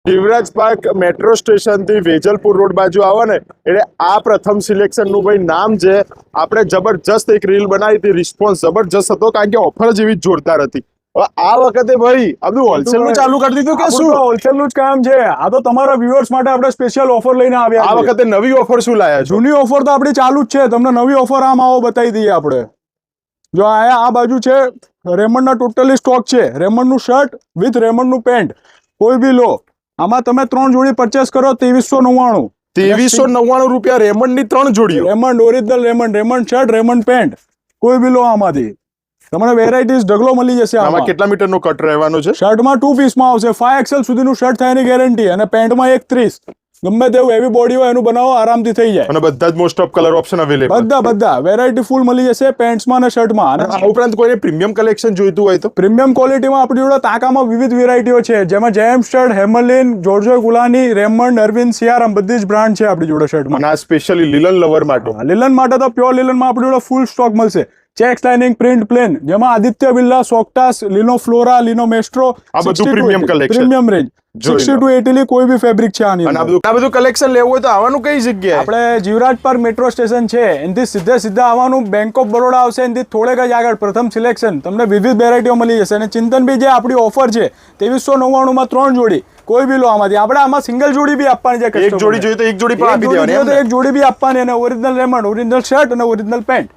Shivraj park metro station થી Vejalpur road બાજુ આવો ને એટલે આ પ્રથમ સિલેક્શન નું ભાઈ નામ છે. આપણે જબરજસ્ત એક રીલ બનાવી હતી, રિસ્પોન્સ જબરજસ્ત હતો કારણ કે ઓફર જેવી જ જોરદાર હતી. હવે આ વખતે ભાઈ આ બધું હોલસેલ નું ચાલુ કરી દીધું કે શું? હોલસેલ નું જ કામ છે. આ તો તમારા વ્યુઅર્સ માટે આપણે સ્પેશિયલ ઓફર લઈને આવ્યા આ છીએ. વખતે નવી ઓફર શું લાયા છો? જૂની ઓફર તો આપણી ચાલુ જ છે. તમને નવી ઓફર આમ આવો બતાવી દઈએ આપણે. જો આ બાજુ છે રેમન્ડ ના ટોટલી સ્ટોક છે. રેમન્ડ નું શર્ટ વિથ રેમન્ડ નું પેન્ટ કોઈ બી લો. આમાં તમે 3 જોડી પરચેસ કરો 2399. 2399 રૂપિયા રેમન્ડ ની 3 જોડીઓ. Raymond original Raymond shirt Raymond pant કોઈ બી લો. આમાંથી તમને વેરાયટીઝ ઢગલો મળી જશે. આમાં કેટલા મીટર નો કટ રહેવાનો છે? શર્ટમાં 2 પીસમાં આવશે. 5XL સુધીનું શર્ટ થાય એની ગેરંટી, અને પેન્ટમાં 130. ગમે તેવું હેવી બોડી હોય એનું બનાવો આરામથી થઈ જાય. અને બધા જ most of colour option available. બધા વેરાયટી ફૂલ મળી જશે પેન્ટ્સમાં અને શર્ટમાં. અને આ ઉપરાંત કોઈને પ્રીમિયમ કલેક્શન જોઈતું હોય તો પ્રીમિયમ ક્વોલિટીમાં આપણી જોડે તાકામાં વિવિધ વેરાયટીઓ છે, જેમાં જેમ શર્ટ, હેમલિન, જોર્જો ગુલાની, રેમન્ડ, અરવિંદ, સિયારામ બધી જ બ્રાન્ડ છે આપણી જોડે શર્ટમાં. અને આ સ્પેશિયલી લિલન લવર માટે. લિલન માટે તો પ્યોર લિલનમાં આપણી જોડે ફૂલ સ્ટોક મળશે. ચેક્સ લાઇનિંગ, પ્રિન્ટ પ્લેન, જેમાં આદિત્ય બિરલા, સોક્ટાસ, લિનો ફ્લોરા, લિનો મેસ્ટ્રો, આ બધું premium collection, premium range 60 to 80 કોઈ બી ફેબ્રિક છે આની. અને આ બધું કલેક્શન લેવું હોય તો આવવાનું કઈ જગ્યાએ? આપણે જીવરાજ પાર્ક મેટ્રો સ્ટેશન છે એનાથી સીધા આવવાનું. બેંક ઓફ બરોડા આવશે એનાથી થોડેક જ આગળ પ્રથમ સિલેક્શન. તમને વિવિધ વેરાયટીઓ મળી જશે. અને ચિંતનભાઈ જે આપણી ઓફર છે 2399 માં 3 જોડી કોઈ બી લો. આમાંથી આપણે આમાં સિંગલ જોડી બી આપવાની છે. એક જોડી જોઈએ તો એક જોડી પણ આપી દેવાની. એક જોડી બી આપવાની, અને ઓરિજિનલ રેમન્ડ, ઓરિજિનલ શર્ટ અને ઓરિજિનલ પેન્ટ